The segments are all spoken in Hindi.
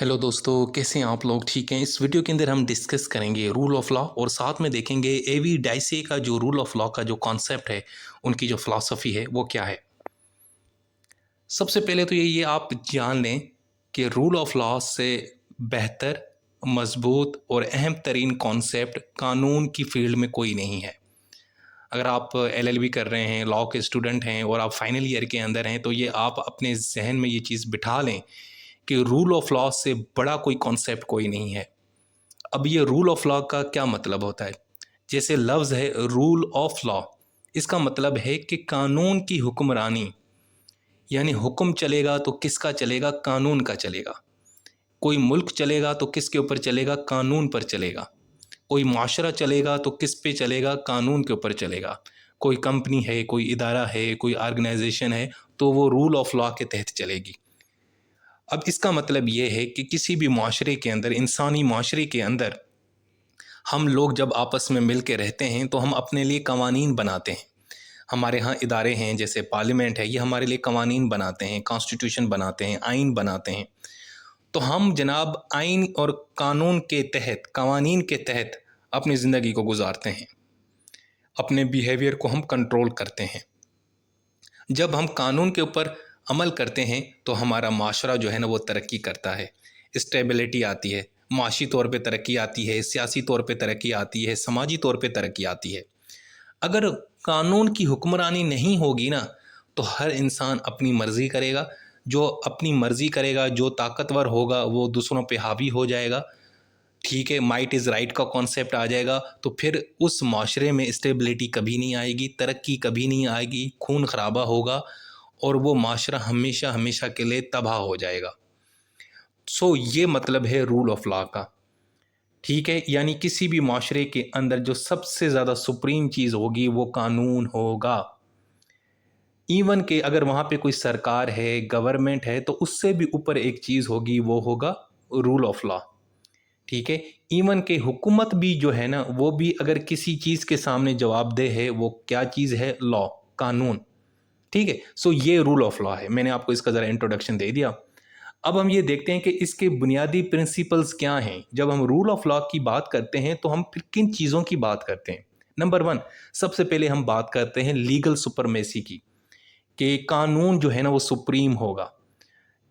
हेलो दोस्तों, कैसे हैं आप लोग? ठीक हैं। इस वीडियो के अंदर हम डिस्कस करेंगे रूल ऑफ लॉ और साथ में देखेंगे एवी डाइसे का जो रूल ऑफ लॉ का जो कॉन्सेप्ट है, उनकी जो फ़िलॉसफ़ी है वो क्या है। सबसे पहले तो ये आप जान लें कि रूल ऑफ लॉ से बेहतर, मज़बूत और अहम तरीन कॉन्सेप्ट कानून की फ़ील्ड में कोई नहीं है। अगर आप एलएलबी कर रहे हैं, लॉ के स्टूडेंट हैं और आप फाइनल ईयर के अंदर हैं, तो ये आप अपने ज़हन में ये चीज़ बिठा लें कि रूल ऑफ लॉ से बड़ा कोई कॉन्सेप्ट कोई नहीं है। अब ये रूल ऑफ लॉ का क्या मतलब होता है? जैसे लफ्ज़ है रूल ऑफ लॉ, इसका मतलब है कि कानून की हुक्मरानी, यानी हुक्म चलेगा तो किसका चलेगा? कानून का चलेगा। कोई मुल्क चलेगा तो किसके ऊपर चलेगा? कानून पर चलेगा। कोई माशरा चलेगा तो किस पे चलेगा? कानून के ऊपर चलेगा। कोई कंपनी है, कोई इदारा है, कोई ऑर्गेनाइजेशन है, तो वो रूल ऑफ लॉ के तहत चलेगी। अब इसका मतलब ये है कि किसी भी माशरे के अंदर, इंसानी माशरे के अंदर, हम लोग जब आपस में मिल के रहते हैं तो हम अपने लिए कवानीन बनाते हैं। हमारे यहाँ इदारे हैं, जैसे पार्लियामेंट है, ये हमारे लिए कवानीन बनाते हैं, कॉन्स्टिट्यूशन बनाते हैं, आइन बनाते हैं। तो हम जनाब आइन और कानून के तहत, कवानीन के तहत अपनी ज़िंदगी को गुजारते हैं। अपने बिहेवियर को हम कंट्रोल करते हैं। जब हम कानून के ऊपर अमल करते हैं तो हमारा माशरा जो है ना वो तरक्की करता है, स्टेबिलिटी आती है, माशी तौर पे तरक्की आती है, सियासी तौर पे तरक्की आती है, समाजी तौर पे तरक्की आती है। अगर कानून की हुक्मरानी नहीं होगी ना, तो हर इंसान अपनी मर्ज़ी करेगा। जो अपनी मर्ज़ी करेगा, जो ताकतवर होगा, वो दूसरों पे हावी हो जाएगा। ठीक है, माइट इज़ राइट का कॉन्सेप्ट आ जाएगा, तो फिर उस माशरे में स्टेबिलिटी कभी नहीं आएगी, तरक्की कभी नहीं आएगी, खून खराबा होगा और वो माशरा हमेशा हमेशा के लिए तबाह हो जाएगा। सो ये मतलब है रूल ऑफ लॉ का। ठीक है, यानी किसी भी माशरे के अंदर जो सबसे ज़्यादा सुप्रीम चीज़ होगी वो कानून होगा। इवन कि अगर वहाँ पे कोई सरकार है, गवर्नमेंट है, तो उससे भी ऊपर एक चीज़ होगी, वो होगा रूल ऑफ लॉ। ठीक है, इवन के हुकूमत भी जो है ना, वो भी अगर किसी चीज़ के सामने जवाबदेह है, वो क्या चीज़ है? लॉ, कानून। ठीक है, सो ये रूल ऑफ लॉ है। मैंने आपको इसका ज़रा इंट्रोडक्शन दे दिया। अब हम ये देखते हैं कि इसके बुनियादी प्रिंसिपल्स क्या हैं। जब हम रूल ऑफ लॉ की बात करते हैं तो हम फिर किन चीज़ों की बात करते हैं? नंबर वन, सबसे पहले हम बात करते हैं लीगल सुपरमेसी की, कि कानून जो है ना वो सुप्रीम होगा।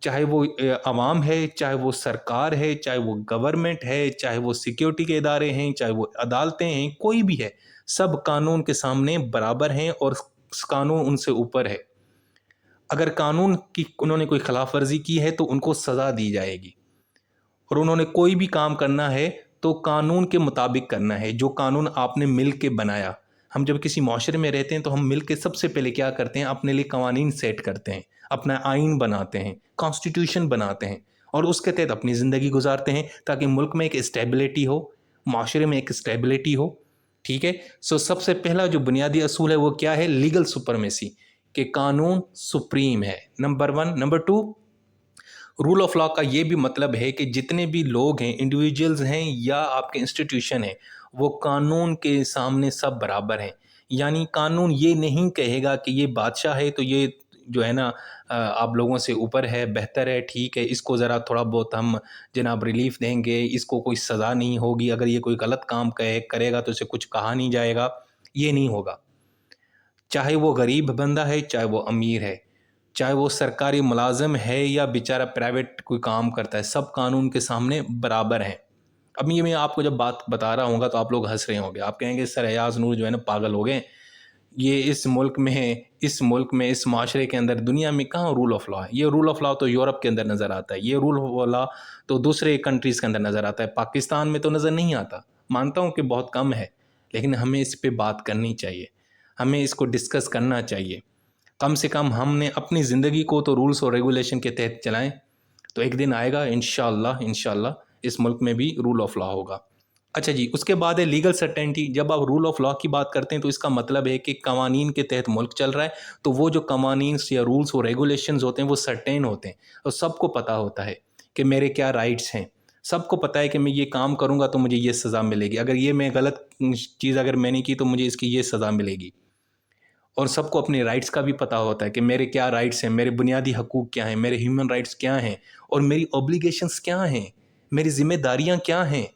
चाहे वो अवाम है, चाहे वो सरकार है, चाहे वो गवर्नमेंट है, चाहे वो सिक्योरिटी के इदारे हैं, चाहे वो अदालतें हैं, कोई भी है, सब कानून के सामने बराबर हैं और कानून उनसे ऊपर है। अगर कानून की उन्होंने कोई खिलाफ वर्जी की है तो उनको सज़ा दी जाएगी, और उन्होंने कोई भी काम करना है तो कानून के मुताबिक करना है, जो कानून आपने मिल के बनाया। हम जब किसी माशरे में रहते हैं तो हम मिल के सबसे पहले क्या करते हैं? अपने लिए कवानीन सेट करते हैं, अपना आइन बनाते हैं, कॉन्स्टिट्यूशन बनाते हैं और उसके तहत अपनी ज़िंदगी गुजारते हैं, ताकि मुल्क में एक स्टेबिलिटी हो, माशरे में एक स्टेबिलिटी हो। ठीक है, सो सबसे पहला जो बुनियादी असूल है वो क्या है? लीगल सुपरमेसी, कि कानून सुप्रीम है, number one. Number two, rule of law का ये भी मतलब है कि जितने भी लोग हैं, इंडिविजुअल्स हैं या आपके इंस्टीट्यूशन हैं, वो कानून के सामने सब बराबर हैं। यानी कानून ये नहीं कहेगा कि ये बादशाह है तो ये जो है ना आप लोगों से ऊपर है, बेहतर है, ठीक है, इसको ज़रा थोड़ा बहुत हम जनाब रिलीफ देंगे, इसको कोई सज़ा नहीं होगी, अगर ये कोई गलत काम करेगा तो इसे कुछ कहा नहीं जाएगा। ये नहीं होगा। चाहे वो गरीब बंदा है, चाहे वो अमीर है, चाहे वो सरकारी मुलाज़िम है या बेचारा प्राइवेट कोई काम करता है, सब कानून के सामने बराबर हैं। अब ये मैं आपको जब बात बता रहा हूँगा तो आप लोग हँस रहे होंगे। आप कहेंगे सर अयाज़ नूर जो है ना पागल हो गए। ये इस माशरे के अंदर, दुनिया में कहाँ रूल ऑफ लॉ है? ये रूल ऑफ लॉ तो यूरोप के अंदर नज़र आता है। ये रूल ऑफ लॉ तो दूसरे कंट्रीज़ के अंदर नज़र आता है। पाकिस्तान में तो नज़र नहीं आता। मानता हूँ कि बहुत कम है, लेकिन हमें इस पे बात करनी चाहिए। हमें इसको डिस्कस करना चाहिए। कम से कम हमने अपनी ज़िंदगी को तो रूल्स और रेगुलेशन के तहत चलाएँ, तो एक दिन आएगा इंशाअल्लाह इंशाअल्लाह इस मुल्क में भी रूल ऑफ लॉ होगा। अच्छा जी, उसके बाद है लीगल सर्टेनिटी। जब आप रूल ऑफ लॉ की बात करते हैं तो इसका मतलब है कि कवानीन के तहत मुल्क चल रहा है, तो वो जो कवानीन्स या रूल्स और रेगुलेशंस होते हैं वो सर्टेन होते हैं और सबको पता होता है कि मेरे क्या राइट्स हैं। सबको पता है कि मैं ये काम करूँगा तो मुझे ये सज़ा मिलेगी, अगर ये मैं गलत चीज़ अगर मैंने की तो मुझे इसकी ये सज़ा मिलेगी। और सबको अपने राइट्स का भी पता होता है कि मेरे क्या राइट्स हैं, मेरे बुनियादी हकूक़ क्या हैं, मेरे ह्यूमन राइट्स क्या हैं और मेरी ऑब्लिगेशंस क्या हैं, मेरी ज़िम्मेदारियाँ क्या हैं,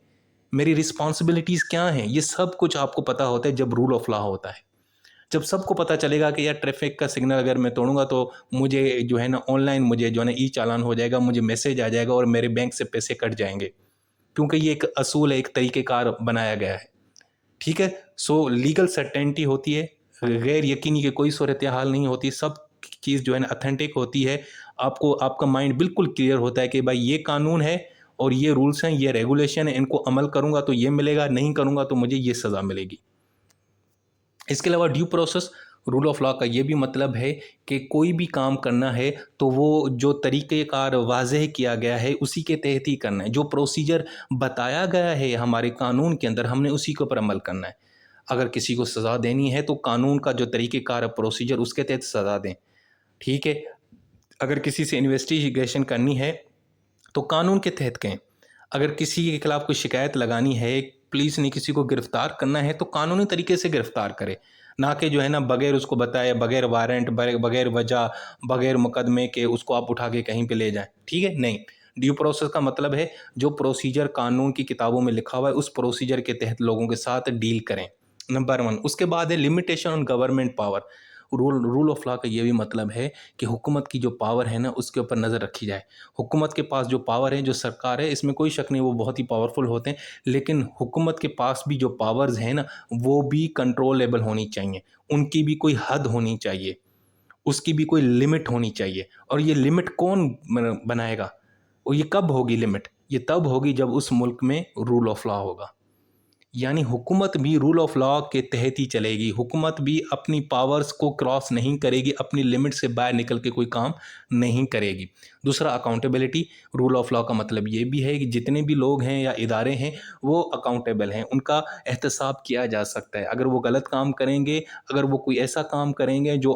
मेरी रिस्पॉन्सिबिलिटीज़ क्या हैं। ये सब कुछ आपको पता होता है जब रूल ऑफ़ लॉ होता है। जब सबको पता चलेगा कि यार ट्रैफ़िक का सिग्नल अगर मैं तोड़ूँगा तो मुझे जो है ना ऑनलाइन मुझे जो है ना ई-चालान हो जाएगा, मुझे मैसेज आ जाएगा और मेरे बैंक से पैसे कट जाएँगे। क्योंकि ये एक असूल है, एक तरीक़ेकार बनाया गया है। ठीक है? सो लीगल सर्टेनिटी होती है, गैर यकीनी की कोई सूरत-ए-हाल नहीं होती, सब चीज़ जो है ना ऑथेंटिक होती है। आपको आपका माइंड बिल्कुल क्लियर होता है कि भाई ये कानून है और ये रूल्स हैं, ये रेगुलेशन है, इनको अमल करूँगा तो ये मिलेगा, नहीं करूँगा तो मुझे ये सज़ा मिलेगी। इसके अलावा due process, rule of law का ये भी मतलब है कि कोई भी काम करना है तो वो जो तरीक़ेकार वाज़ेह किया गया है उसी के तहत ही करना है। जो प्रोसीजर बताया गया है हमारे कानून के अंदर हमने उसी के ऊपर अमल करना है। अगर किसी को सज़ा देनी है तो कानून का जो तरीक़ेकार है प्रोसीजर उसके तहत सज़ा दें, ठीक है? अगर किसी से इन्वेस्टिगेशन करनी है तो कानून के तहत करें। अगर किसी के खिलाफ़ कोई शिकायत लगानी है, पुलिस ने किसी को गिरफ़्तार करना है तो कानूनी तरीके से गिरफ़्तार करे। ना कि जो है ना बगैर उसको बताए, बगैर वारंट, बगैर वजह, बगैर मुकदमे के उसको आप उठा के कहीं पे ले जाएँ, ठीक है? नहीं। ड्यू प्रोसेस का मतलब है जो प्रोसीजर कानून की किताबों में लिखा हुआ है उस प्रोसीजर के तहत लोगों के साथ डील करें, नंबर 1। उसके बाद है limitation on government power. Rule of law का ये भी मतलब है कि हुकूमत की जो पावर है ना उसके ऊपर नज़र रखी जाए। हुकूमत के पास जो पावर है, जो सरकार है, इसमें कोई शक नहीं वो बहुत ही पावरफुल होते हैं, लेकिन हुकूमत के पास भी जो पावर्स हैं ना वो भी कंट्रोलेबल होनी चाहिए। उनकी भी कोई हद होनी चाहिए, उसकी भी कोई लिमिट होनी चाहिए। और ये लिमिट कौन बनाएगा और ये कब होगी लिमिट? ये तब होगी जब उस मुल्क में रूल ऑफ लॉ होगा। यानी हुकूमत भी रूल ऑफ लॉ के तहत ही चलेगी, हुकूमत भी अपनी पावर्स को क्रॉस नहीं करेगी, अपनी लिमिट से बाहर निकल के कोई काम नहीं करेगी। दूसरा अकाउंटेबिलिटी, रूल ऑफ लॉ का मतलब ये भी है कि जितने भी लोग हैं या इदारे हैं वो अकाउंटेबल हैं, उनका एहतसाब किया जा सकता है। अगर वो गलत काम करेंगे, अगर वो कोई ऐसा काम करेंगे जो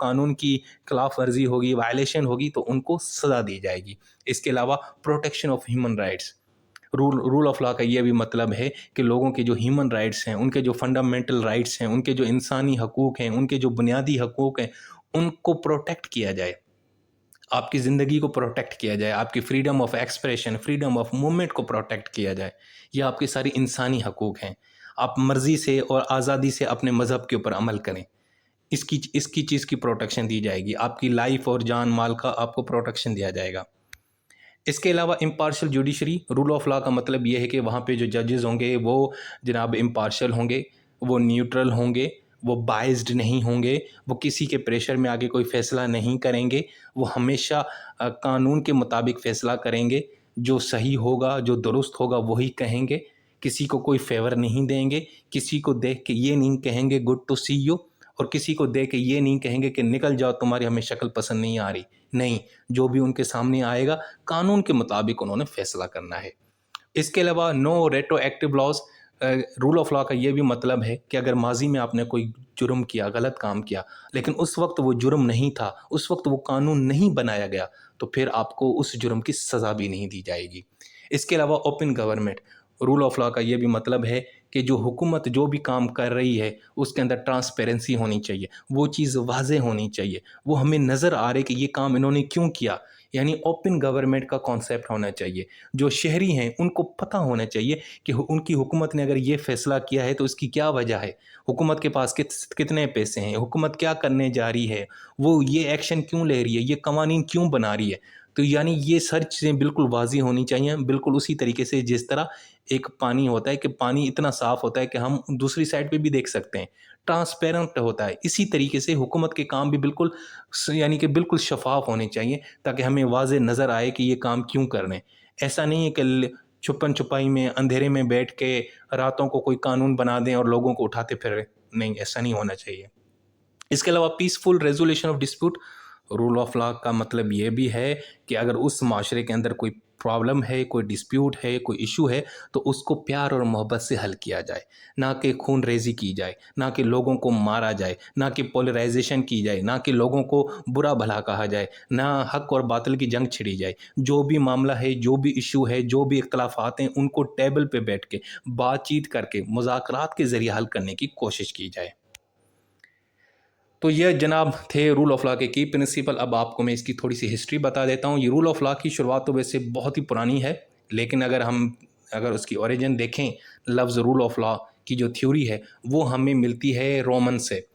कानून की खिलाफ वर्जी होगी, वायलेशन होगी तो उनको सज़ा दी जाएगी। इसके अलावा protection of human rights, rule of law का ये भी मतलब है कि लोगों के जो ह्यूमन राइट्स हैं, उनके जो फंडामेंटल राइट्स हैं, उनके जो इंसानी हकूक़ हैं, उनके जो बुनियादी हकूक़ हैं, उनको प्रोटेक्ट किया जाए। आपकी ज़िंदगी को प्रोटेक्ट किया जाए, आपकी freedom of expression, freedom of movement को प्रोटेक्ट किया जाए। ये आपके सारी इंसानी हकूक़ हैं। आप मर्ज़ी से और आज़ादी से अपने मज़हब के ऊपर अमल करें। इसकी चीज़ की प्रोटेक्शन दी जाएगी। आपकी लाइफ़ और जान माल का आपको प्रोटेक्शन दिया जाएगा। इसके अलावा impartial judiciary, rule of law का मतलब ये है कि वहाँ पे जो जजेस होंगे वो जनाब इम्पार्शियल होंगे, वो न्यूट्रल होंगे, वो बाइस्ड नहीं होंगे, वो किसी के प्रेशर में आके कोई फ़ैसला नहीं करेंगे, वो हमेशा कानून के मुताबिक फ़ैसला करेंगे, जो सही होगा, जो दुरुस्त होगा वही कहेंगे, किसी को कोई फ़ेवर नहीं देंगे, किसी को देख के ये नहीं कहेंगे गुड टू सी यू और किसी को देख के ये नहीं कहेंगे कि निकल जाओ तुम्हारी हमें शक्ल पसंद नहीं आ रही। नहीं, जो भी उनके सामने आएगा कानून के मुताबिक उन्होंने फैसला करना है। इसके अलावा no retroactive laws, rule of law का ये भी मतलब है कि अगर माज़ी में आपने कोई जुर्म किया, गलत काम किया, लेकिन उस वक़्त वो जुर्म नहीं था, उस वक़्त वो कानून नहीं बनाया गया, तो फिर आपको उस जुर्म की सज़ा भी नहीं दी जाएगी। इसके अलावा open government, rule of law का ये भी मतलब है कि जो हुकूमत जो भी काम कर रही है, उसके अंदर ट्रांसपेरेंसी होनी चाहिए, वो चीज़ वाज़ेह होनी चाहिए, वो हमें नज़र आ रहा है कि ये काम इन्होंने क्यों किया। यानी ओपन गवर्नमेंट का कॉन्सेप्ट होना चाहिए। जो शहरी हैं उनको पता होना चाहिए कि उनकी हुकूमत ने अगर ये फ़ैसला किया है तो इसकी क्या वजह है, हुकूमत के पास कितने पैसे हैं, हुकूमत क्या करने जा रही है, वो ये एक्शन क्यों ले रही है, ये कवानीन क्यों बना रही है। तो यानी ये सारी चीज़ें बिल्कुल वाज़ी होनी चाहिए, बिल्कुल उसी तरीके से जिस तरह एक पानी होता है कि पानी इतना साफ़ होता है कि हम दूसरी साइड पे भी देख सकते हैं, ट्रांसपेरेंट होता है। इसी तरीके से हुकूमत के काम भी बिल्कुल यानी कि बिल्कुल शफ़ाफ़ होने चाहिए ताकि हमें वाज़ेह नज़र आए कि ये काम क्यों कर रहे हैं। ऐसा नहीं है कि छुपन-छुपाई में, अंधेरे में बैठ के रातों को कोई कानून बना दें और लोगों को उठाते फिर रहे। नहीं, ऐसा नहीं होना चाहिए। इसके अलावा peaceful resolution of dispute, rule of law का मतलब ये भी है कि अगर उस माशरे के अंदर कोई प्रॉब्लम है, कोई डिस्प्यूट है, कोई इशू है, तो उसको प्यार और मोहब्बत से हल किया जाए, ना कि खून रेज़ी की जाए, ना कि लोगों को मारा जाए, ना कि पोलराइजेशन की जाए, ना कि लोगों को बुरा भला कहा जाए, ना हक और बातिल की जंग छिड़ी जाए। जो भी मामला है, जो भी इशू है, जो भी इख्तलाफात हैं, उनको टेबल पे बैठ के बातचीत करके मुज़ाकरात के ज़रिए हल करने की कोशिश की जाए। तो यह जनाब थे रूल ऑफ लॉ के की प्रिंसिपल। अब आपको मैं इसकी थोड़ी सी हिस्ट्री बता देता हूँ। ये रूल ऑफ लॉ की शुरुआत तो वैसे बहुत ही पुरानी है, लेकिन अगर उसकी ओरिजिन देखें, लफ्ज़ रूल ऑफ लॉ की जो थ्योरी है वो हमें मिलती है रोमन से।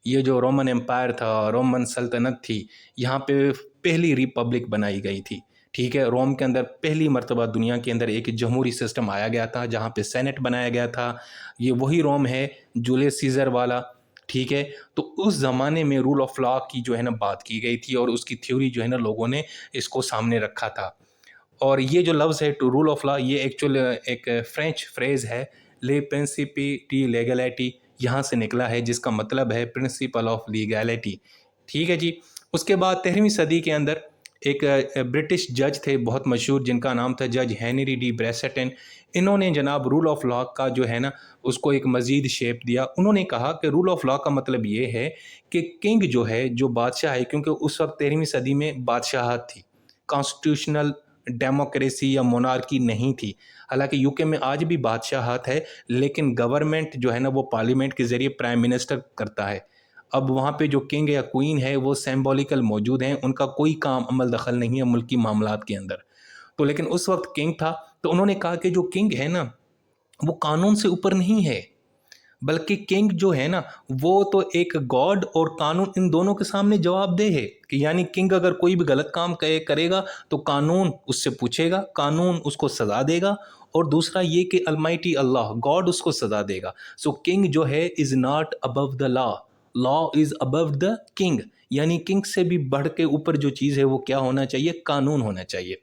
ये जो रोमन एम्पायर था, रोमन सल्तनत थी, यहाँ पे पहली रिपब्लिक बनाई गई थी। ठीक है, रोम के अंदर पहली मर्तबा दुनिया के अंदर एक जमहूरी सिस्टम आया गया था, जहाँ पे सेनेट बनाया गया था। ये वही रोम है जूलियस सीजर वाला। ठीक है, तो उस ज़माने में रूल ऑफ लॉ की जो है ना बात की गई थी, और उसकी थ्योरी जो है ना लोगों ने इसको सामने रखा था। और ये जो लफ्ज़ है टू रूल ऑफ लॉ, ये एक्चुअल एक फ्रेंच फ्रेज़ है, ले प्रिंसिपी डी लेगलिटी, यहाँ से निकला है, जिसका मतलब है प्रिंसिपल ऑफ लीगैलिटी। ठीक है जी। उसके बाद 13वीं सदी के अंदर एक ब्रिटिश जज थे बहुत मशहूर, जिनका नाम था जज हेनरी डी ब्रेसेटन। इन्होंने जनाब रूल ऑफ लॉ का जो है ना उसको एक मज़ीद शेप दिया। उन्होंने कहा कि रूल ऑफ लॉ का मतलब ये है कि किंग जो है, जो बादशाह है, क्योंकि उस वक्त 13वीं सदी में बादशाहत थी, कॉन्स्टिट्यूशनल डेमोक्रेसी या मोनार्की नहीं थी। हालांकि यूके में आज भी बादशाहत है, लेकिन गवर्नमेंट जो है ना वो पार्लियामेंट के ज़रिए प्राइम मिनिस्टर करता है। अब वहाँ पे जो किंग या क्वीन है वो सिंबॉलिकल मौजूद हैं, उनका कोई काम अमल दखल नहीं है मुल्की मामलात के अंदर। तो लेकिन उस वक्त किंग था, तो उन्होंने कहा कि जो किंग है ना वो कानून से ऊपर नहीं है, बल्कि किंग जो है ना वो तो एक गॉड और कानून इन दोनों के सामने जवाबदेह है। कि यानी किंग अगर कोई भी गलत काम करेगा तो कानून उससे पूछेगा, कानून उसको सज़ा देगा, और दूसरा ये कि अलमाइटी अल्लाह गॉड उसको सज़ा देगा। सो किंग जो है is not above the law, law is above the king. यानी किंग से भी बढ़ के ऊपर जो चीज़ है वो क्या होना चाहिए, कानून होना चाहिए।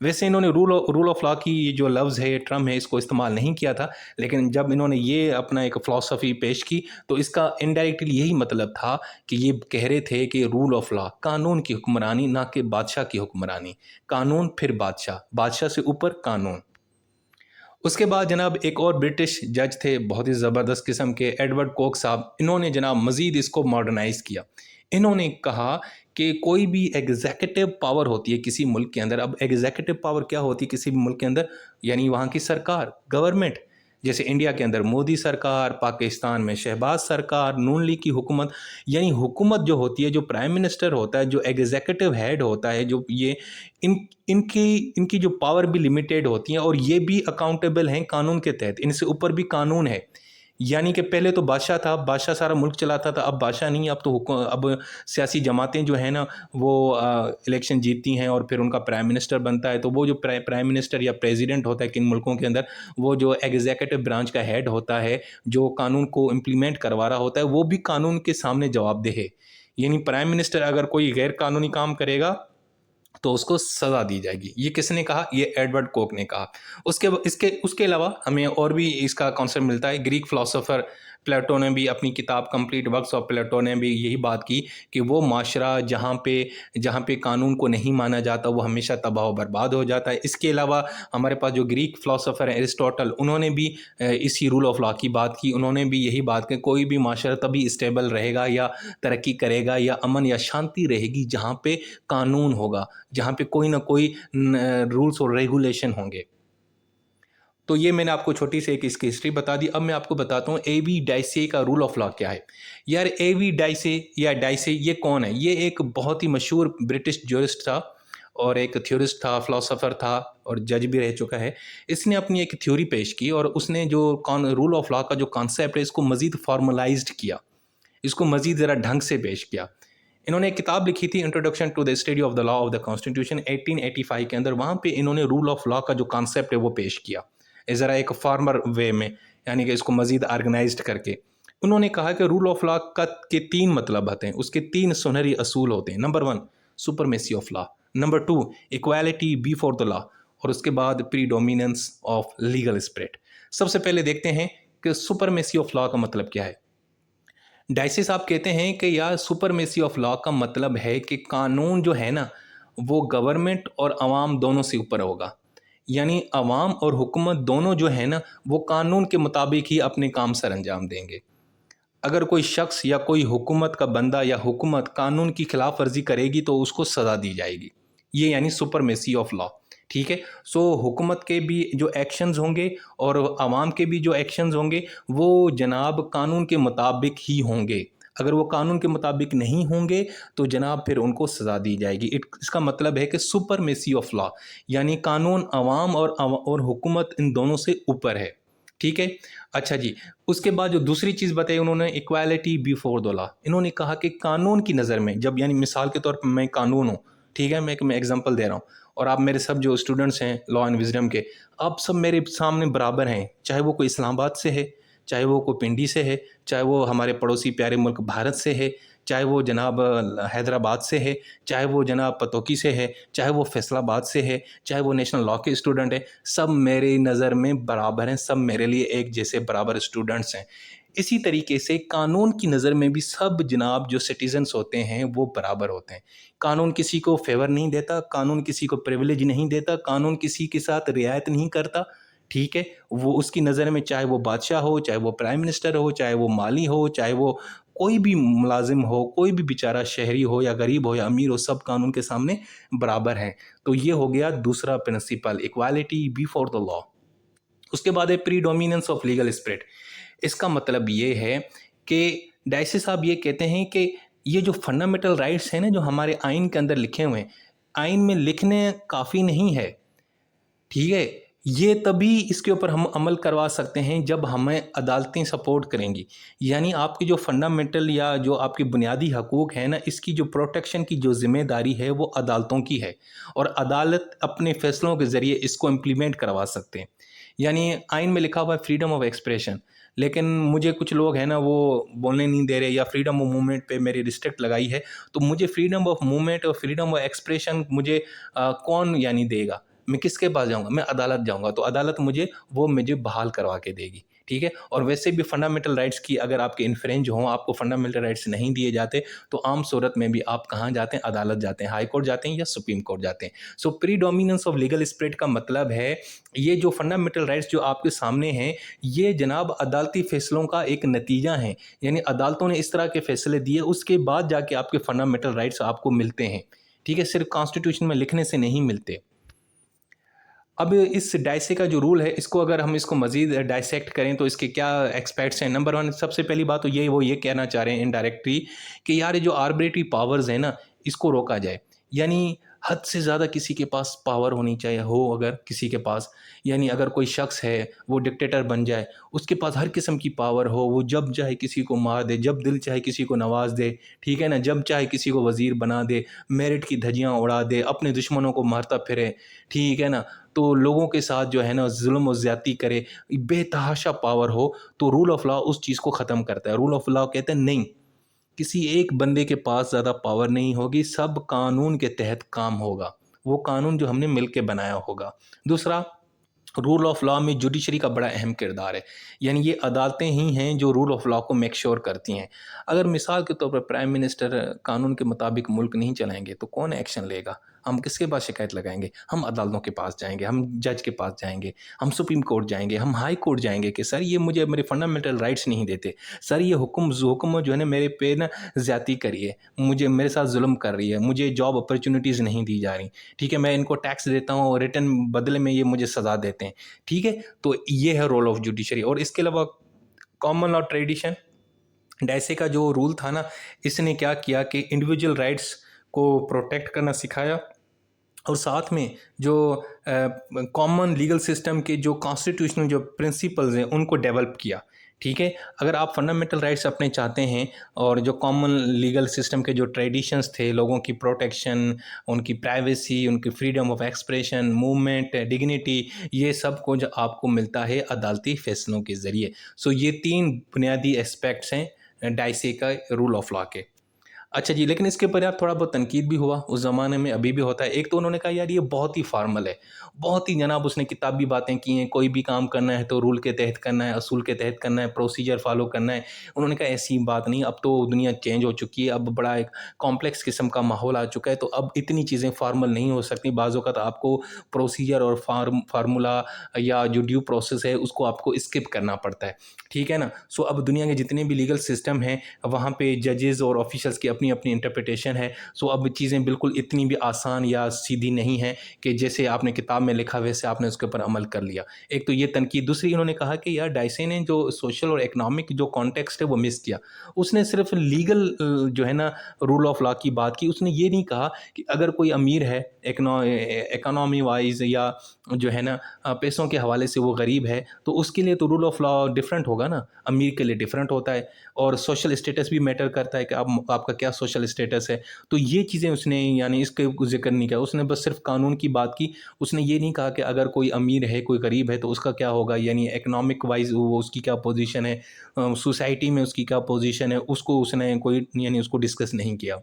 वैसे इन्होंने रूल ऑफ लॉ की जो लफ्ज़ है, टर्म है, इसको इस्तेमाल नहीं किया था, लेकिन जब इन्होंने ये अपना एक फ़िलॉसफ़ी पेश की तो इसका इनडायरेक्टली यही मतलब था कि ये कह रहे थे कि रूल ऑफ लॉ, कानून की हुक्मरानी, ना कि बादशाह की हुक्मरानी। कानून फिर बादशाह, बादशाह से ऊपर कानून। उसके बाद जनाब एक और ब्रिटिश जज थे बहुत ही ज़बरदस्त किस्म के, एडवर्ड कोक साहब। इन्होंने जनाब मज़ीद इसको मॉडर्नाइज़ किया। इन्होंने कहा कि कोई भी एग्जीक्यूटिव पावर होती है किसी मुल्क के अंदर। अब एग्जीक्यूटिव पावर क्या होती है किसी भी मुल्क के अंदर, यानी वहाँ की सरकार, गवर्नमेंट। जैसे इंडिया के अंदर मोदी सरकार, पाकिस्तान में शहबाज सरकार, नून लीग की हुकूमत। यानी हुकूमत जो होती है, जो प्राइम मिनिस्टर होता है, जो एग्जीक्यूटिव हेड होता है, जो ये इन इनकी इनकी जो पावर भी लिमिटेड होती हैं, और ये भी अकाउंटेबल हैं कानून के तहत। इनसे ऊपर भी कानून है। यानी कि पहले तो बादशाह था, बादशाह सारा मुल्क चलाता था, अब बादशाह नहीं, अब तो अब सियासी जमातें जो हैं ना वो इलेक्शन जीतती हैं और फिर उनका प्राइम मिनिस्टर बनता है। तो वो जो प्राइम मिनिस्टर या प्रेसिडेंट होता है किन मुल्कों के अंदर, वो जो एग्जीक्यूटिव ब्रांच का हेड होता है, जो कानून को इम्प्लीमेंट करवा रहा होता है, वो भी कानून के सामने जवाबदेह है। यानी प्राइम मिनिस्टर अगर कोई गैर कानूनी काम करेगा तो उसको सज़ा दी जाएगी। ये किसने कहा? ये एडवर्ड कोक ने कहा। उसके अलावा हमें और भी इसका कॉन्सेप्ट मिलता है। ग्रीक फ़िलासफ़र प्लेटो ने भी अपनी किताब कंप्लीट वर्क्स ऑफ प्लेटो ने भी यही बात की कि वो माशरा जहाँ पे कानून को नहीं माना जाता वो हमेशा तबाह व बर्बाद हो जाता है। इसके अलावा हमारे पास जो ग्रीक फ़िलासफ़र हैं एरिस्टोटल, उन्होंने भी इसी रूल ऑफ लॉ की बात की। उन्होंने भी यही बात की कोई भी माशरा तभी स्टेबल रहेगा या तरक्की करेगा या अमन या शांति रहेगी जहाँ पे कानून होगा, जहाँ पे कोई ना कोई रूल्स और रेगुलेशन होंगे। तो ये मैंने आपको छोटी सी एक इसकी हिस्ट्री बता दी। अब मैं आपको बताता हूँ एवी डाइसे का रूल ऑफ लॉ क्या है। यार एवी डाइसे या डाइसे ये कौन है? ये एक बहुत ही मशहूर ब्रिटिश ज्यूरिस्ट था और एक थ्योरिस्ट था, फिलोसोफर था और जज भी रह चुका है। इसने अपनी एक थ्योरी पेश की और उसने जो रूल ऑफ लॉ का जो कॉन्सेप्ट है इसको मज़ीद फॉर्मलाइज्ड किया, इसको मज़ीद ज़रा ढंग से पेश किया। इन्होंने एक किताब लिखी थी introduction to the study of the law of the constitution 1885 के अंदर। वहाँ पे इन्होंने रूल ऑफ लॉ का जो कॉन्सेप्ट है वो पेश किया ज़रा एक फार्मर वे में, यानी कि इसको मज़ीद ऑर्गेनाइज्ड करके। उन्होंने कहा कि रूल ऑफ लॉ के तीन मतलब आते हैं, उसके तीन सुनहरी असूल होते हैं। Number 1 supremacy of law, number 2 equality before the law, और उसके बाद प्रीडोमिनेंस ऑफ लीगल स्पिरिट। सबसे पहले देखते हैं कि सुपरमेसी ऑफ लॉ का मतलब क्या है। डाइसे साहब कहते हैं कि यार सुपरमेसी ऑफ लॉ का मतलब है कि कानून जो है ना वो गवर्नमेंट और आवाम दोनों से ऊपर होगा। यानी आवाम और हुकूमत दोनों जो है ना वो कानून के मुताबिक ही अपने काम सर अंजाम देंगे। अगर कोई शख्स या कोई हुकूमत का बंदा या हुकूमत कानून की खिलाफ वर्जी करेगी तो उसको सज़ा दी जाएगी। ये यानी सुपरमेसी ऑफ लॉ। ठीक है। सो हुकूमत के भी जो एक्शंस होंगे और आवाम के भी जो एक्शंस होंगे वो जनाब कानून के मुताबिक ही होंगे। अगर वो कानून के मुताबिक नहीं होंगे तो जनाब फिर उनको सज़ा दी जाएगी। इसका मतलब है कि सुपरमेसी ऑफ लॉ, यानी कानून अवाम और हुकूमत इन दोनों से ऊपर है। ठीक है। अच्छा जी, उसके बाद जो दूसरी चीज़ बताई उन्होंने, इक्वालिटी बिफोर द लॉ। इन्होंने कहा कि कानून की नज़र में जब, यानी मिसाल के तौर पर मैं कानून हूँ, ठीक है, मैं एग्जांपल दे रहा हूँ, और आप मेरे सब जो स्टूडेंट्स हैं लॉ एंड विजडम के, आप सब मेरे सामने बराबर हैं, चाहे वो कोई इस्लामाबाद से है, चाहे वो कोई पिंडी से है, चाहे वो हमारे पड़ोसी प्यारे मुल्क भारत से है, चाहे वो जनाब हैदराबाद से है, चाहे वो जनाब पतौकी से है, चाहे वो फैसलाबाद से है, चाहे वो नेशनल लॉ के स्टूडेंट है, सब मेरी नज़र में बराबर हैं, सब मेरे लिए एक जैसे बराबर स्टूडेंट्स हैं। इसी तरीके से कानून की नज़र में भी सब जनाब जो सिटीजन्स होते हैं वो बराबर होते हैं। कानून किसी को फेवर नहीं देता, कानून किसी को प्रिविलेज नहीं देता, कानून किसी के साथ रियायत नहीं करता। ठीक है, वो उसकी नज़र में चाहे वो बादशाह हो, चाहे वो प्राइम मिनिस्टर हो, चाहे वो माली हो, चाहे वो कोई भी मुलाजिम हो, कोई भी बेचारा शहरी हो या गरीब हो या अमीर हो, सब कानून के सामने बराबर हैं। तो ये हो गया दूसरा principle, equality before the law. उसके बाद है प्रीडोमिनेंस ऑफ लीगल स्पिरिट। इसका मतलब ये है कि डायसी साहब ये कहते हैं कि ये जो फंडामेंटल राइट्स हैं ना, जो हमारे आइन के अंदर लिखे हुए हैं, आइन में लिखने काफ़ी नहीं है, ठीक है, ये तभी इसके ऊपर हम अमल करवा सकते हैं जब हमें अदालतें सपोर्ट करेंगी। यानी आपकी जो फंडामेंटल या जो आपके बुनियादी हकूक़ हैं ना, इसकी जो प्रोटेक्शन की जो ज़िम्मेदारी है वो अदालतों की है, और अदालत अपने फ़ैसलों के ज़रिए इसको इम्प्लीमेंट करवा सकते हैं। यानी आइन में लिखा हुआ है फ्रीडम ऑफ एक्सप्रेशन, लेकिन मुझे कुछ लोग हैं ना वो बोलने नहीं दे रहे, या फ्रीडम ऑफ मूवमेंट पे मेरी रिस्ट्रिक्ट लगाई है, तो मुझे फ्रीडम ऑफ मूवमेंट और फ्रीडम ऑफ एक्सप्रेशन मुझे कौन यानी देगा? मैं किसके पास जाऊँगा? मैं अदालत जाऊँगा, तो अदालत मुझे बहाल करवा के देगी, ठीक है? और वैसे भी फंडामेंटल राइट्स की अगर आपके इन्फ्रिंज हों, आपको फंडामेंटल राइट्स नहीं दिए जाते, तो आम सूरत में भी आप कहाँ जाते हैं? अदालत जाते हैं, हाई कोर्ट जाते हैं या सुप्रीम कोर्ट जाते हैं। सो प्रीडोमिनेंस ऑफ लीगल स्पिरिट का मतलब है, ये जो फंडामेंटल राइट्स जो आपके सामने हैं, ये जनाब अदालती फ़ैसलों का एक नतीजा है। यानी अदालतों ने इस तरह के फ़ैसले दिए, उसके बाद जाके आपके फंडामेंटल राइट्स आपको मिलते हैं, ठीक है? सिर्फ़ कॉन्स्टिट्यूशन में लिखने से नहीं मिलते। अब इस डाइसे का जो रूल है, इसको अगर हम इसको मज़ीद डाइसेक्ट करें तो इसके क्या एस्पेक्ट्स हैं। नंबर 1, सबसे पहली बात तो वो ये कहना चाह रहे हैं इनडायरेक्टली कि यार ये जो आर्बिट्रेटरी पावर्स हैं ना, इसको रोका जाए। यानी हद से ज़्यादा किसी के पास पावर होनी चाहिए, हो अगर किसी के पास, यानी अगर कोई शख्स है वो डिक्टेटर बन जाए, उसके पास हर किस्म की पावर हो, वो जब चाहे किसी को मार दे, जब दिल चाहे किसी को नवाज दे, ठीक है ना, जब चाहे किसी को वज़ीर बना दे, मेरिट की धज्जियाँ उड़ा दे, अपने दुश्मनों को मारता फिरे, ठीक है ना, तो लोगों के साथ जो है ना जुल्म और ज़्यादती करे, बेतहाशा पावर हो, तो रूल ऑफ लॉ उस चीज़ को ख़त्म करता है। रूल ऑफ लॉ कहते हैं नहीं, किसी एक बंदे के पास ज़्यादा पावर नहीं होगी, सब कानून के तहत काम होगा, वो कानून जो हमने मिल के बनाया होगा। दूसरा, रूल ऑफ लॉ में जुडिशरी का बड़ा अहम किरदार है, यानी ये अदालतें ही हैं जो रूल ऑफ लॉ को मेक श्योर करती हैं। अगर मिसाल के तौर पर प्राइम मिनिस्टर कानून के मुताबिक मुल्क नहीं चलाएंगे तो कौन एक्शन लेगा? हम किसके पास शिकायत लगाएंगे? हम अदालतों के पास जाएंगे, हम जज के पास जाएंगे, हम सुप्रीम कोर्ट जाएंगे, हम हाई कोर्ट जाएंगे कि सर ये मुझे मेरे फंडामेंटल राइट्स नहीं देते, सर ये हुक्म जो है ना मेरे पे ना ज़्यादती करी है, मुझे मेरे साथ जुल्म कर रही है, मुझे जॉब अपॉर्चुनिटीज़ नहीं दी जा रही, ठीक है, मैं इनको टैक्स देता हूँ और रिटर्न बदले में ये मुझे सज़ा देते हैं, ठीक है। तो ये है रोल ऑफ जुडिशरी। और इसके अलावा कॉमन लॉ ट्रेडिशन, डाइसे का जो रूल था ना, इसने क्या किया कि इंडिविजुअल राइट्स को प्रोटेक्ट करना सिखाया, और साथ में जो कॉमन लीगल सिस्टम के जो कॉन्स्टिट्यूशनल जो प्रिंसिपल्स हैं उनको डेवलप किया, ठीक है। अगर आप फंडामेंटल राइट्स अपने चाहते हैं, और जो कॉमन लीगल सिस्टम के जो ट्रेडिशंस थे, लोगों की प्रोटेक्शन, उनकी प्राइवेसी, उनकी freedom of expression, movement, dignity, ये सब कुछ आपको मिलता है अदालती फैसलों के ज़रिए। सो ये 3 बुनियादी एस्पेक्ट्स हैं डाइसे का रूल ऑफ लॉ के। अच्छा जी, लेकिन इसके ऊपर यार थोड़ा बहुत तनकीद भी हुआ उस ज़माने में, अभी भी होता है। एक तो उन्होंने कहा यार ये बहुत ही फॉर्मल है, बहुत ही जनाब उसने किताबी बातें की हैं, कोई भी काम करना है तो रूल के तहत करना है, असूल के तहत करना है, प्रोसीजर फॉलो करना है। उन्होंने कहा ऐसी बात नहीं, अब तो दुनिया चेंज हो चुकी है, अब बड़ा एक कॉम्प्लेक्स किस्म का माहौल आ चुका है, तो अब इतनी चीज़ें फॉर्मल नहीं हो सकती। बाज़ औक़ात आपको प्रोसीजर और फार्मूला या जो ड्यू प्रोसेस है उसको आपको स्किप करना पड़ता है, ठीक है ना। सो अब दुनिया के जितने भी लीगल सिस्टम हैं वहाँ पे जजेस और ऑफिसर्स की अपनी अपनी इंटरप्रिटेशन है। सो अब चीज़ें बिल्कुल इतनी भी आसान या सीधी नहीं हैं कि जैसे आपने किताब में लिखा वैसे आपने उसके ऊपर अमल कर लिया। एक तो ये तनकीद, दूसरी इन्होंने कहा कि यार डाइसे ने जो सोशल और इकोनॉमिक जो कॉन्टेक्स्ट है वो मिस किया। उसने सिर्फ लीगल जो है ना रूल ऑफ लॉ की बात की, उसने ये नहीं कहा कि अगर कोई अमीर है इकोनॉमी वाइज या जो है ना पैसों के हवाले से वो गरीब है, तो उसके लिए तो रूल ऑफ लॉ डिफरेंट होगा ना, अमीर के लिए डिफरेंट होता है। और सोशल स्टेटस भी मैटर करता है कि आपका क्या सोशल स्टेटस है। तो ये चीज़ें उसने यानी इसके जिक्र नहीं किया, उसने बस सिर्फ कानून की बात की। उसने ये नहीं कहा कि अगर कोई अमीर है कोई गरीब है तो उसका क्या होगा, यानी इकोनॉमिक वाइज वो उसकी क्या पोजीशन है, सोसाइटी में उसकी क्या पोजीशन है, उसको उसने कोई यानी उसको डिस्कस नहीं किया।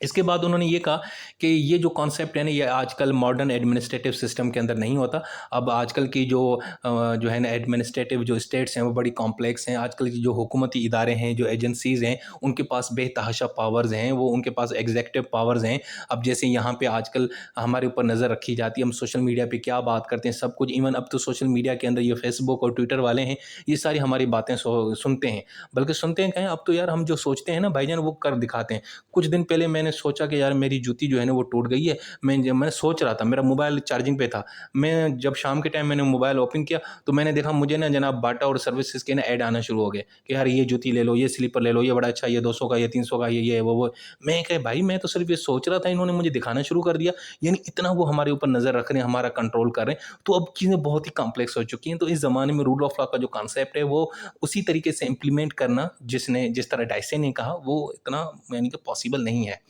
इसके बाद उन्होंने ये कहा कि ये जो कॉन्सेप्ट है ना, ये आजकल मॉडर्न एडमिनिस्ट्रेटिव सिस्टम के अंदर नहीं होता। अब आजकल की जो है ना एडमिनिस्ट्रेटिव जो स्टेट्स हैं वो बड़ी कॉम्प्लेक्स हैं। आजकल की जो हुकूमती इदारे हैं, जो एजेंसीज़ हैं, उनके पास बेतहाशा पावर्स हैं, वो उनके पास एग्जीक्यूटिव पावर्स हैं। अब जैसे यहाँ पे आजकल हमारे ऊपर नज़र रखी जाती है, हम सोशल मीडिया पे क्या बात करते हैं सब कुछ, इवन अब तो सोशल मीडिया के अंदर ये फेसबुक और ट्विटर वाले हैं, ये सारी हमारी बातें सुनते हैं। बल्कि सुनते हैं कहें, अब तो यार हम जो सोचते हैं ना भाईजान वो कर दिखाते हैं। कुछ दिन पहले मैंने सोचा कि यार मेरी जूती जो है ना वो टूट गई है। मैं सोच रहा था, मेरा मोबाइल चार्जिंग पे था। मैं जब शाम के टाइम मैंने मोबाइल ओपन किया तो मैंने देखा मुझे ना जनाब बाटा और सर्विसेज के ना ऐड आना शुरू हो गए कि यार ये जूती ले लो, ये स्लीपर ले लो, ये बड़ा अच्छा, ये 200 का, ये 300 का, ये वो। मैं कहे भाई मैं तो सिर्फ ये सोच रहा था, इन्होंने मुझे दिखाना शुरू कर दिया। यानी इतना वो हमारे ऊपर नज़र रख रहे हैं, हमारा कंट्रोल कर रहे हैं। तो अब चीज़ें बहुत ही कॉम्प्लेक्स हो चुकी हैं। तो इस ज़माने में रूल ऑफ लॉ का जो कॉन्सेप्ट है वो उसी तरीके से इम्प्लीमेंट करना जिस तरह डाइसे ने कहा वो इतना यानी कि पॉसिबल नहीं है।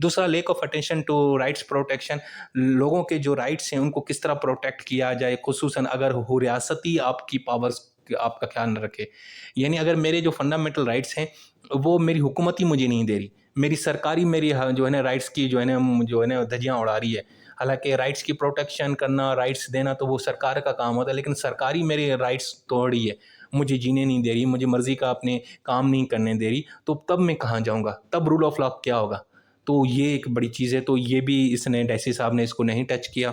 दूसरा, lack of attention to rights protection. लोगों के जो राइट्स हैं उनको किस तरह प्रोटेक्ट किया जाए, खुसूसन अगर हो रियासती आपकी पावर्स आपका ख्याल न रखे। यानी अगर मेरे जो फंडामेंटल राइट्स हैं वो मेरी हुकूमत ही मुझे नहीं दे रही, मेरी सरकारी मेरी जो है ना राइट्स की जो है ना धज्जियाँ उड़ा रही है। हालांकि राइट्स की प्रोटेक्शन करना, राइट्स देना तो वो सरकार का काम होता है, लेकिन सरकारी मेरे राइट्स तोड़ रही है, मुझे जीने नहीं दे रही, मुझे मर्जी का अपने काम नहीं करने दे रही, तो तब मैं कहाँ जाऊँगा, तब रूल ऑफ लॉ क्या होगा। तो ये एक बड़ी चीज़ है, तो ये भी इसने डाइसी साहब ने इसको नहीं टच किया।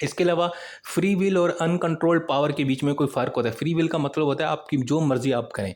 इसके अलावा फ्री विल और अनकंट्रोल्ड पावर के बीच में कोई फ़र्क होता है। फ्री विल का मतलब होता है आपकी जो मर्ज़ी आप करें,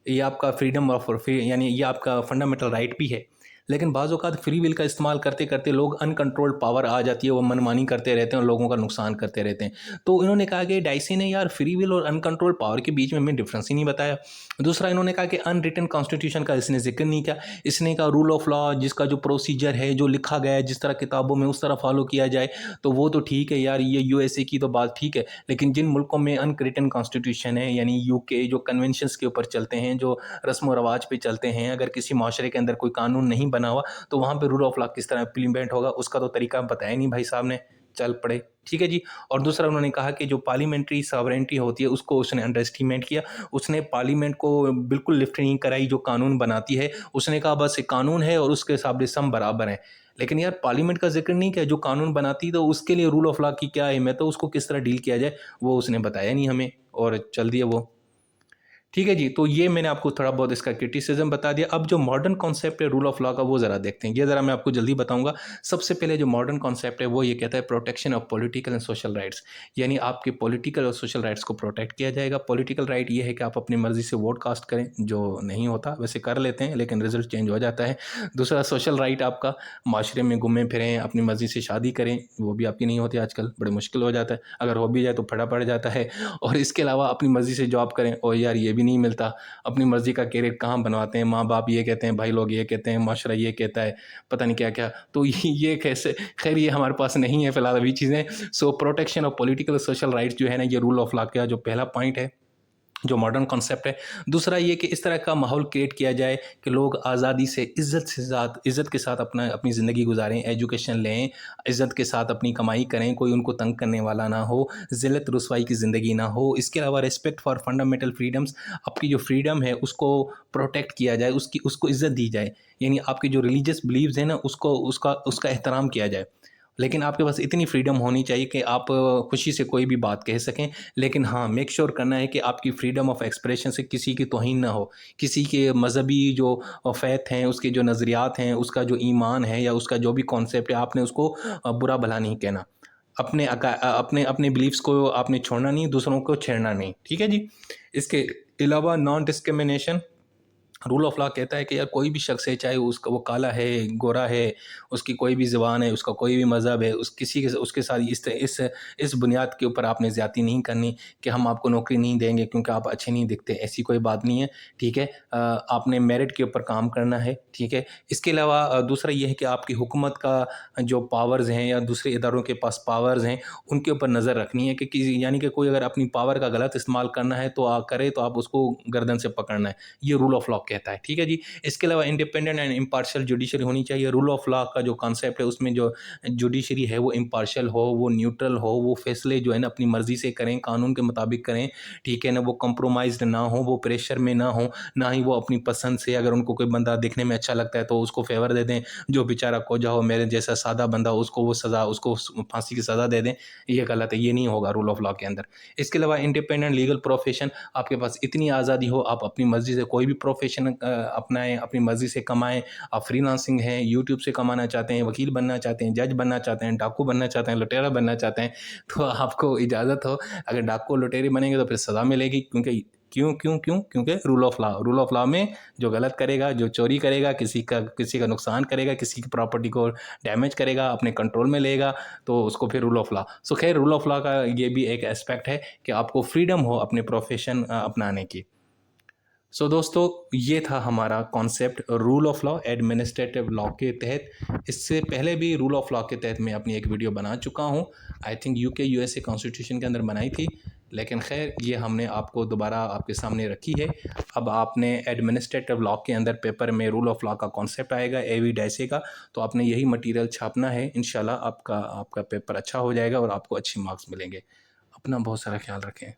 ये आपका फ्रीडम ऑफ फ्री यानी ये आपका फंडामेंटल राइट भी है। लेकिन बाज़ औक़ात फ्री विल का इस्तेमाल करते-करते लोग अनकंट्रोल्ड पावर आ जाती है, वो मनमानी करते रहते हैं और लोगों का नुकसान करते रहते हैं। तो इन्होंने कहा कि डाइसी ने यार फ्री विल और अनकंट्रोल्ड पावर के बीच में हमें डिफ़रेंस ही नहीं बताया। दूसरा, इन्होंने कहा कि अनरिटन कॉन्स्टिट्यूशन का इसने ज़िक्र नहीं किया। इसने कहा रूल ऑफ लॉ जिसका जो प्रोसीजर है, जो लिखा गया है, जिस तरह किताबों में उस तरह फ़ॉलो किया जाए, तो वो तो ठीक है यार, ये यूएसए की तो बात ठीक है। लेकिन जिन मुल्कों में अनरिटन कॉन्स्टिट्यूशन है, यानी यूके जो कन्वेंशंस के ऊपर चलते हैं, जो रस्म व रवाज पे चलते हैं, अगर किसी माशरे के अंदर कोई कानून नहीं बना हुआ तो वहाँ पे रूल ऑफ लॉ किस तरह इम्प्लीमेंट होगा, उसका तो तरीका बताया नहीं भाई साहब ने, चल पड़े। ठीक है जी। और दूसरा, उन्होंने कहा कि जो पार्लियामेंट्री सॉवरेनिटी होती है उसको उसने अंडर एस्टिमेट किया। उसने पार्लियामेंट को बिल्कुल लिफ्ट नहीं कराई, जो कानून बनाती है। उसने कहा बस एक कानून है और उसके हिसाब से सब बराबर हैं। लेकिन यार पार्लियामेंट का जिक्र नहीं किया, जो कानून बनाती तो उसके लिए रूल ऑफ लॉ की क्या अहमियत है, उसको किस तरह डील किया जाए, वो उसने बताया नहीं हमें और चल दिया वो। ठीक है जी, तो ये मैंने आपको थोड़ा बहुत इसका क्रिटिसिज्म बता दिया। अब जो मॉडर्न कॉन्सेप्ट है रूल ऑफ लॉ का वो ज़रा देखते हैं। ये ज़रा मैं आपको जल्दी बताऊंगा। सबसे पहले जो मॉडर्न कॉन्सेप्ट है वो ये कहता है protection of political and social rights. यानी आपके पॉलिटिकल और सोशल राइट्स को प्रोटेक्ट किया जाएगा। पॉलिटिकल राइट ये है कि आप अपनी मर्जी से वोट कास्ट करें, जो नहीं होता, वैसे कर लेते हैं लेकिन रिजल्ट चेंज हो जाता है। दूसरा, सोशल राइट आपका माशरे में घूमें फिरें, अपनी मर्जी से शादी करें, वो भी आपकी नहीं होती आजकल, बड़े मुश्किल हो जाता है। अगर हो भी जाए तो फटा पड़ जाता है। और इसके अलावा अपनी मर्जी से जॉब करें, और यार ये भी नहीं मिलता। अपनी मर्जी का कैरियर कहाँ बनवाते हैं, माँ बाप ये कहते हैं, भाई लोग ये कहते हैं, माशरा ये कहता है, पता नहीं क्या क्या। तो ये कैसे, खैर ये हमारे पास नहीं है फिलहाल अभी चीज़ें। So protection of political social rights जो है ना, ये रूल ऑफ लॉ का जो पहला पॉइंट है, जो मॉडर्न कॉन्सेप्ट है। दूसरा ये कि इस तरह का माहौल क्रिएट किया जाए कि लोग आज़ादी से इज़्ज़त के साथ अपनी ज़िंदगी गुजारें, एजुकेशन लें, इज़्ज़त के साथ अपनी कमाई करें, कोई उनको तंग करने वाला ना हो, ज़िल्लत रुसवाई की ज़िंदगी ना हो। इसके अलावा रिस्पेक्ट फॉर फंडामेंटल फ्रीडम्स, आपकी जो फ्रीडम है उसको प्रोटेक्ट किया जाए, उसको इज़्ज़त दी जाए। यानी आपके जो रिलीजियस बिलीव्स हैं ना, उसका एहतराम किया जाए। लेकिन आपके पास इतनी फ्रीडम होनी चाहिए कि आप खुशी से कोई भी बात कह सकें। लेकिन हाँ, मेक श्योर करना है कि आपकी फ्रीडम ऑफ एक्सप्रेशन से किसी की तौहीन ना हो, किसी के मज़हबी जो फ़ैथ हैं, उसके जो नज़रियात हैं, उसका जो ईमान है या उसका जो भी कॉन्सेप्ट है, आपने उसको बुरा भला नहीं कहना। अपने बिलीव्स को आपने छोड़ना नहीं, दूसरों को छेड़ना नहीं। ठीक है जी। इसके अलावा non discrimination, rule of law कहता है कि यार कोई भी शख्स है, चाहे उसका वो काला है, गोरा है, उसकी कोई भी ज़ुबान है, उसका कोई भी मज़हब है, किसी के उसके साथ इस बुनियाद के ऊपर आपने ज़्यादती नहीं करनी कि हम आपको नौकरी नहीं देंगे क्योंकि आप अच्छे नहीं दिखते, ऐसी कोई बात नहीं है, ठीक है। आपने मेरिट के ऊपर काम करना है, ठीक है। इसके अलावा दूसरा ये है कि आपकी हुकूमत का जो पावर्स हैं या दूसरे इदारों के पास पावर्स हैं, उनके ऊपर नज़र रखनी है कि किसी, यानी कि कोई अगर अपनी पावर का गलत इस्तेमाल करना है तो करे तो आप उसको गर्दन से पकड़ना है। ये रूल ऑफ लॉ कहता है, ठीक है जी। इसके अलावा इंडिपेंडेंट एंड इम्पार्शियल जुडिशरी होनी चाहिए। रूल ऑफ लॉ का जो कॉन्सेप्ट है उसमें जो जुडिशरी है वो इम्पार्शियल हो, वो न्यूट्रल हो, वो फैसले जो है ना अपनी मर्जी से करें, कानून के मुताबिक करें, ठीक है ना। वो कंप्रोमाइज़्ड ना हो, वो प्रेशर में ना हो, ना ही वो अपनी पसंद से, अगर उनको कोई बंदा देखने में अच्छा लगता है तो उसको फेवर दे दें, जो बेचारा कोजा हो मेरे जैसा सादा बंदा उसको वो सज़ा, उसको फांसी की सज़ा दे दें, ये गलत है, ये नहीं होगा रूल ऑफ लॉ के अंदर। इसके अलावा इंडिपेंडेंट लीगल प्रोफेशन, आपके पास इतनी आज़ादी हो आप अपनी मर्ज़ी से कोई भी प्रोफेशन अपनाएं, अपनी मर्ज़ी से कमाएं। आप फ्रीलांसिंग हैं, यूट्यूब से कमाना चाहते हैं, वकील बनना चाहते हैं, जज बनना चाहते हैं, डाकू बनना चाहते हैं, लुटेरा बनना चाहते हैं, तो आपको इजाज़त हो। अगर डाकू लुटेरे बनेंगे तो फिर सज़ा मिलेगी, क्योंकि क्योंकि रूल ऑफ लॉ में जो गलत करेगा, जो चोरी करेगा, किसी का नुकसान करेगा, किसी की प्रॉपर्टी को डैमेज करेगा, अपने कंट्रोल में लेगा, तो उसको फिर रूल ऑफ लॉ। सो खैर, रूल ऑफ लॉ का ये भी एक एस्पेक्ट है कि आपको फ्रीडम हो अपने प्रोफेशन अपनाने की। सो दोस्तों, ये था हमारा concept rule of law administrative law के तहत। इससे पहले भी रूल ऑफ लॉ के तहत मैं अपनी एक वीडियो बना चुका हूँ, I think UK USA constitution के अंदर बनाई थी, लेकिन खैर ये हमने आपको दोबारा आपके सामने रखी है। अब आपने एडमिनिस्ट्रेटिव लॉ के अंदर पेपर में रूल ऑफ लॉ का कॉन्सेप्ट आएगा, एवी डैसे का, तो आपने यही मटीरियल छापना है। इंशाल्लाह आपका पेपर अच्छा हो जाएगा और आपको अच्छे मार्क्स मिलेंगे। अपना बहुत सारा ख्याल रखें।